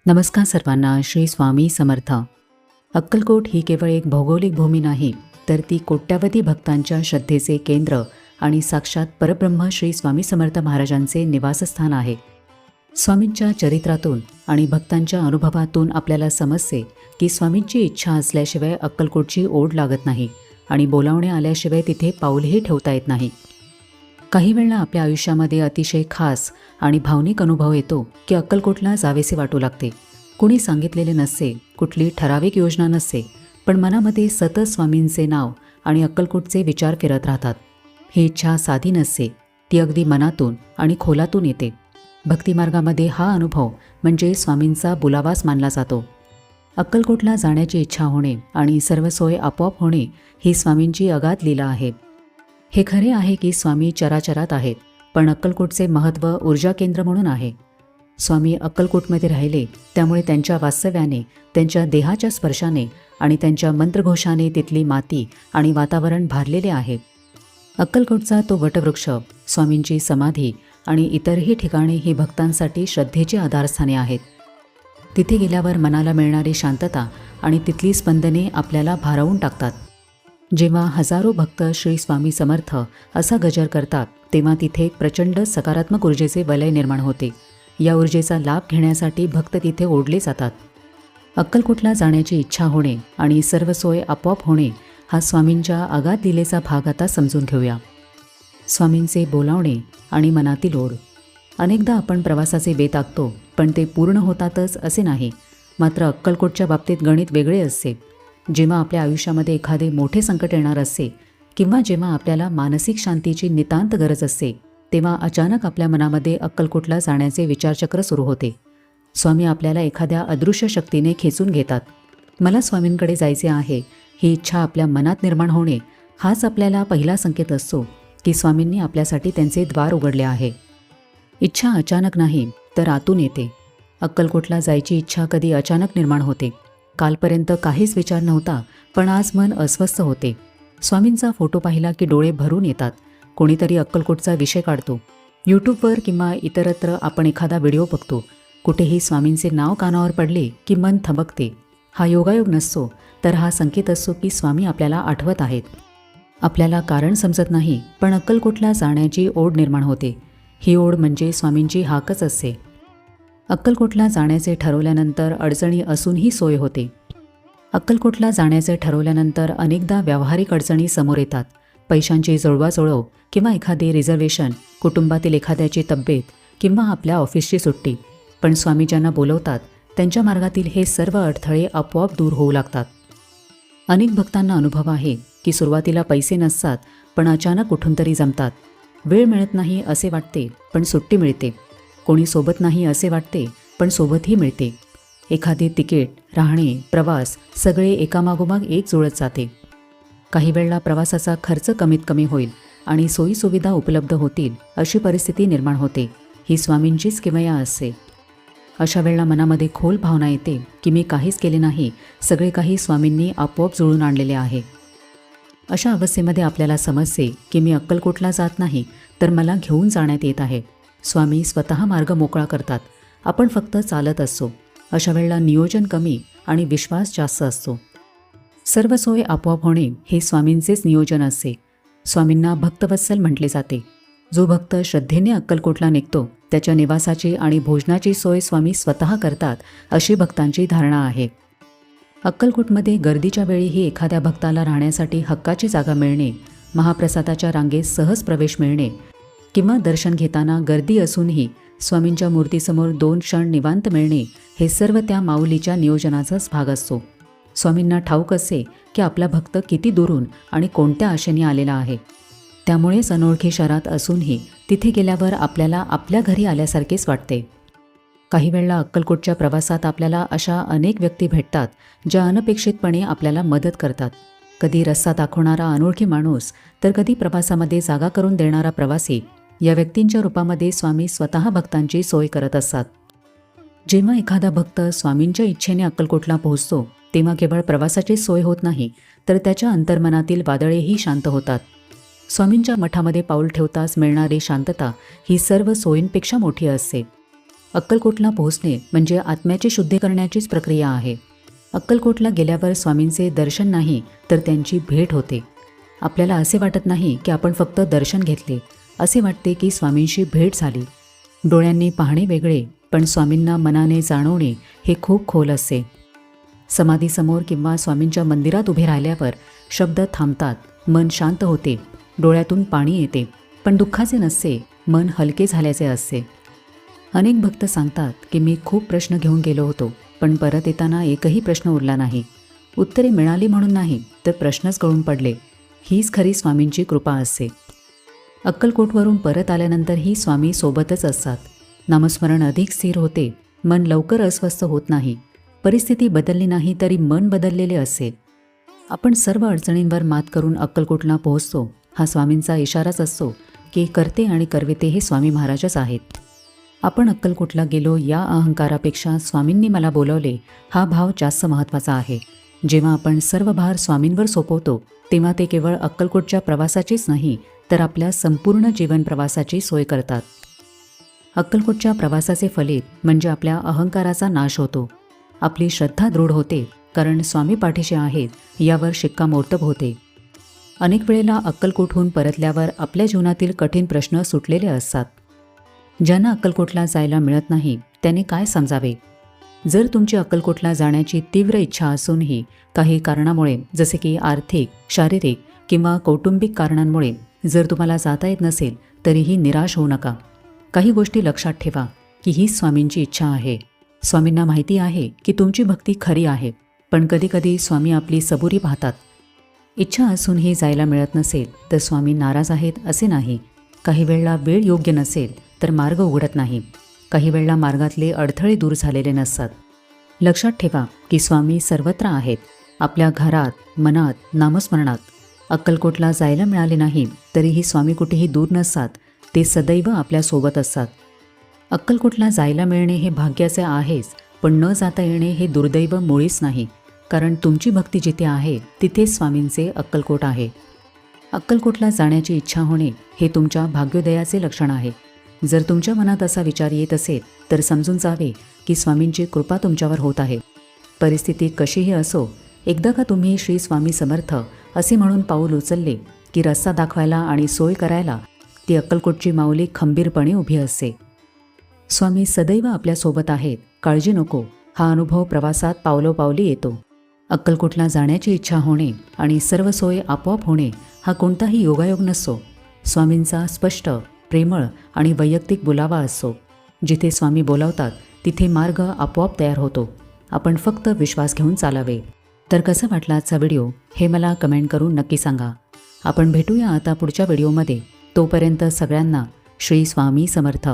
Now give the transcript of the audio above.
नमस्कार सर्वांना. श्री स्वामी समर्थ. अक्कलकोट ही केवळ एक भौगोलिक भूमी नाही, तर ती कोट्यावधी भक्तांच्या श्रद्धेचे केंद्र आणि साक्षात परब्रह्म श्री स्वामी समर्थ महाराजांचे निवासस्थान आहे. स्वामींच्या चरित्रातून आणि भक्तांच्या अनुभवातून आपल्याला समजते की स्वामींची इच्छा असल्याशिवाय अक्कलकोटची ओढ लागत नाही आणि बोलावणे आल्याशिवाय तिथे पाऊलही ठेवता येत नाही. काही वेळा आपल्या आयुष्यामध्ये अतिशय खास आणि भावनिक अनुभव येतो की अक्कलकोटला जावेसे वाटू लागते. कुणी सांगितलेले नसते, कुठली ठराविक योजना नसते, पण मनामध्ये सतत स्वामींचे नाव आणि अक्कलकोटचे विचार फिरत राहतात. ही इच्छा साधी नसते, ती अगदी मनातून आणि खोलातून येते. भक्तिमार्गामध्ये हा अनुभव म्हणजे स्वामींचा बुलावाच मानला जातो. अक्कलकोटला जाण्याची इच्छा होणे आणि सर्व सोय आपोआप होणे ही स्वामींची अगाध लीला आहे. हे खरे आहे की स्वामी चराचरात आहेत, पण अक्कलकोटचे महत्त्व ऊर्जा केंद्र म्हणून आहे. स्वामी अक्कलकोटमध्ये राहिले, त्यामुळे त्यांच्या वास्तव्याने, त्यांच्या देहाच्या स्पर्शाने आणि त्यांच्या मंत्रघोषाने तिथली माती आणि वातावरण भारलेले आहे. अक्कलकोटचा तो वटवृक्ष, स्वामींची समाधी आणि इतरही ठिकाणे ही भक्तांसाठी श्रद्धेची आधारस्थाने आहेत. तिथे गेल्यावर मनाला मिळणारी शांतता आणि तिथली स्पंदने आपल्याला भारावून टाकतात. जेव्हा हजारो भक्त श्री स्वामी समर्थ असा गजर करतात, तेव्हा तिथे एक प्रचंड सकारात्मक ऊर्जेचे वलय निर्माण होते. या ऊर्जेचा लाभ घेण्यासाठी भक्त तिथे ओढले जातात. अक्कलकोटला जाण्याची इच्छा होणे आणि सर्व सोय आपोआप होणे हा स्वामींच्या अगाध लीलेचा भाग आता समजून घेऊया. स्वामींचे बोलावणे आणि मनातील ओढ. अनेकदा आपण प्रवासाचे बेत आखतो, पण ते पूर्ण होतातच असे नाही. मात्र अक्कलकोटच्या बाबतीत गणित वेगळे असते. जेव्हा आपल्या आयुष्यामध्ये एखादे मोठे संकट येणार असते किंवा जेव्हा आपल्याला मानसिक शांतीची नितांत गरज असते, तेव्हा अचानक आपल्या मनामध्ये अक्कलकोटला जाण्याचे विचारचक्र सुरू होते. स्वामी आपल्याला एखाद्या अदृश्य शक्तीने खेचून घेतात. मला स्वामींकडे जायचे आहे ही इच्छा आपल्या मनात निर्माण होणे हाच आपल्याला पहिला संकेत असतो की स्वामींनी आपल्यासाठी त्यांचे द्वार उघडले आहे. इच्छा अचानक नाही, तर आतून येते. अक्कलकोटला जायची इच्छा कधी अचानक निर्माण होते. कालपर्यंत काहीच विचार नव्हता, पण आज मन अस्वस्थ होते. स्वामींचा फोटो पाहिला की डोळे भरून येतात. कोणीतरी अक्कलकोटचा विषय काढतो. यूट्यूबवर किंवा इतरत्र आपण एखादा व्हिडिओ बघतो. कुठेही स्वामींचे नाव कानावर पडले की मन थबकते. हा योगायोग नसतो, तर हा संकेत असतो की स्वामी आपल्याला आठवत आहेत. आपल्याला कारण समजत नाही, पण अक्कलकोटला जाण्याची ओढ निर्माण होते. ही ओढ म्हणजे स्वामींची हाकच असते. अक्कलकोटला जाण्याचे ठरवल्यानंतर अडचणी असूनही सोय होते. अक्कलकोटला जाण्याचे ठरवल्यानंतर अनेकदा व्यावहारिक अडचणी समोर येतात. पैशांची जुळवाजुळव किंवा एखादे रिझर्वेशन, कुटुंबातील एखाद्याची तब्येत किंवा आपल्या ऑफिसची सुट्टी. पण स्वामी ज्यांना बोलवतात त्यांच्या मार्गातील हे सर्व अडथळे आपोआप दूर होऊ लागतात. अनेक भक्तांना अनुभव आहे की सुरुवातीला पैसे नसतात, पण अचानक कुठून तरी जमतात. वेळ मिळत नाही असे वाटते, पण सुट्टी मिळते. कोणी सोबत नाही असे वाटते, पण सोबतही मिळते. एखादे तिकीट, राहणे, प्रवास सगळे एकामागोमाग एक जुळत जाते. काही वेळेला प्रवासाचा खर्च कमीत कमी होईल आणि सोयीसुविधा उपलब्ध होतील अशी परिस्थिती निर्माण होते. ही स्वामींचीच किमया असते. अशा वेळेला मनामध्ये खोल भावना येते की मी काहीच केले नाही, सगळे काही स्वामींनी आपोआप जुळून आणलेले आहे. अशा अवस्थेमध्ये आपल्याला समजते की मी अक्कलकोटला जात नाही, तर मला घेऊन जाण्यात येत आहे. स्वामी स्वतः मार्ग मोकळा करतात. आपण फक्त चालत असतो. अशा वेळेला नियोजन कमी आणि विश्वास जास्त असतो. सर्व सोय आपोआप होणे हे स्वामींचेच नियोजन असते. स्वामींना भक्तवत्सल म्हटले जाते. जो भक्त श्रद्धेने अक्कलकोटला निघतो त्याच्या निवासाची आणि भोजनाची सोय स्वामी स्वतः करतात, अशी भक्तांची धारणा आहे. अक्कलकोटमध्ये गर्दीच्या वेळीही एखाद्या भक्ताला राहण्यासाठी हक्काची जागा मिळणे, महाप्रसादाच्या रांगेत सहज प्रवेश मिळणे किंवा दर्शन घेताना गर्दी असूनही स्वामींच्या मूर्तीसमोर 2 क्षण निवांत मिळणे, हे सर्व त्या माऊलीच्या नियोजनाचाच भाग असतो. स्वामींना ठाऊक असे की आपला भक्त किती दुरून आणि कोणत्या आशेने आलेला आहे. त्यामुळेच अनोळखी शहरात असूनही तिथे गेल्यावर आपल्याला आपल्या घरी आल्यासारखेच वाटते. काही वेळेला अक्कलकोटच्या प्रवासात आपल्याला अशा अनेक व्यक्ती भेटतात ज्या अनपेक्षितपणे आपल्याला मदत करतात. कधी रस्ता दाखवणारा अनोळखी माणूस, तर कधी प्रवासामध्ये जागा करून देणारा प्रवासी. या व्यक्तींच्या रूपामध्ये स्वामी स्वतः भक्तांची सोय करत असतात. जेव्हा एखादा भक्त स्वामींच्या इच्छेने अक्कलकोटला पोहोचतो, तेव्हा केवळ प्रवासाची सोय होत नाही, तर त्याच्या अंतर्मनातील वादळेही शांत होतात. स्वामींच्या मठामध्ये पाऊल ठेवताच मिळणारी शांतता ही सर्व सोयींपेक्षा मोठी असते. अक्कलकोटला पोहोचणे म्हणजे आत्म्याची शुद्धी करण्याचीच प्रक्रिया आहे. अक्कलकोटला गेल्यावर स्वामींचे दर्शन नाही तर त्यांची भेट होते. आपल्याला असे वाटत नाही की आपण फक्त दर्शन घेतले, असे वाटते की स्वामींशी भेट झाली. डोळ्यांनी पाहणे वेगळे, पण स्वामींना मनाने जाणवणे हे खूप खोल असते. समाधीसमोर किंवा स्वामींच्या मंदिरात उभे राहिल्यावर शब्द थांबतात, मन शांत होते, डोळ्यातून पाणी येते, पण दुःखाचे नसते, मन हलके झाल्याचे असते. अनेक भक्त सांगतात की मी खूप प्रश्न घेऊन गेलो होतो, पण परत येताना एकही प्रश्न उरला नाही. उत्तरे मिळाली म्हणून नाही, तर प्रश्नच गळून पडले. हीच खरी स्वामींची कृपा असते. अक्कलकोटवरून परत आल्यानंतरही स्वामी सोबतच असतात. नामस्मरण अधिक स्थिर होते, मन लवकर अस्वस्थ होत नाही. परिस्थिती बदलली नाही तरी मन बदललेले असेल. आपण सर्व अडचणींवर मात करून अक्कलकोटला पोहोचतो, हा स्वामींचा इशाराच असतो की करते आणि करविते हे स्वामी महाराजच आहेत. आपण अक्कलकोटला गेलो या अहंकारापेक्षा स्वामींनी मला बोलवले हा भाव जास्त महत्त्वाचा आहे. जेव्हा आपण सर्व भार स्वामींवर सोपवतो तेव्हा ते केवळ अक्कलकोटच्या प्रवासाचीच नाही तर आपल्या संपूर्ण जीवन प्रवासाची सोय करतात. अक्कलकोटच्या प्रवासाचे फलित म्हणजे आपल्या अहंकाराचा नाश होतो. आपली श्रद्धा दृढ होते, कारण स्वामी पाठीशी आहेत यावर शिक्कामोर्तब होते. अनेक वेळेला अक्कलकोटहून परतल्यावर आपल्या जीवनातील कठीण प्रश्न सुटलेले असतात. ज्यांना अक्कलकोटला जायला मिळत नाही त्यांनी काय समजावे? जर तुमची अक्कलकोटला जाण्याची तीव्र इच्छा असूनही काही कारणामुळे, जसे की आर्थिक, शारीरिक किंवा कौटुंबिक कारणांमुळे जर तुम्हाला जाता येत नसेल तरीही निराश होऊ नका. काही गोष्टी लक्षात ठेवा की ही स्वामींची इच्छा आहे. स्वामींना माहिती आहे की तुमची भक्ती खरी आहे, पण कधीकधी स्वामी आपली सबुरी पाहतात. इच्छा असूनही जायला मिळत नसेल तर स्वामी नाराज आहेत असे नाही. काही वेळेला वेळ योग्य नसेल तर मार्ग उघडत नाही. काही वेळेला मार्गातले अडथळे दूर झालेले नसतात. लक्षात ठेवा की स्वामी सर्वत्र आहेत, आपल्या घरात, मनात, नामस्मरणात. अक्कलकोटला जायला मिळाले नाही तरीही स्वामी कुठेही दूर नसतात, ते सदैव आपल्यासोबत असतात. अक्कलकोटला जायला मिळणे हे भाग्याचे आहेच, पण न जाता येणे हे दुर्दैव मुळीच नाही, कारण तुमची भक्ती जिथे आहे तिथेच स्वामींचे अक्कलकोट आहे. अक्कलकोटला जाण्याची इच्छा होणे हे तुमच्या भाग्योदयाचे लक्षण आहे. जर तुमच्या मनात असा विचार येत असेल तर समजून जावे की स्वामींची कृपा तुमच्यावर होत आहे. परिस्थिती कशीही असो, एकदा का तुम्ही श्री स्वामी समर्थ असे म्हणून पाऊल उचलले की रस्ता दाखवायला आणि सोय करायला ती अक्कलकोटची माऊली खंबीरपणे उभी असते. स्वामी सदैव आपल्यासोबत आहेत, काळजी नको, हा अनुभव प्रवासात पावलोपावली येतो. अक्कलकोटला जाण्याची इच्छा होणे आणि सर्व सोय आपोआप होणे हा कोणताही योगायोग नसतो. स्वामींचा स्पष्ट, प्रेमळ आणि वैयक्तिक बोलावा असतो. जिथे स्वामी बोलावतात तिथे मार्ग आपोआप तयार होतो. आपण फक्त विश्वास घेऊन चालावे. तर कसा वाटला आजचा व्हिडिओ हे मला कमेंट करून नक्की सांगा. आपण भेटूया आता पुढच्या व्हिडिओमध्ये. तोपर्यंत सगळ्यांना श्री स्वामी समर्थ.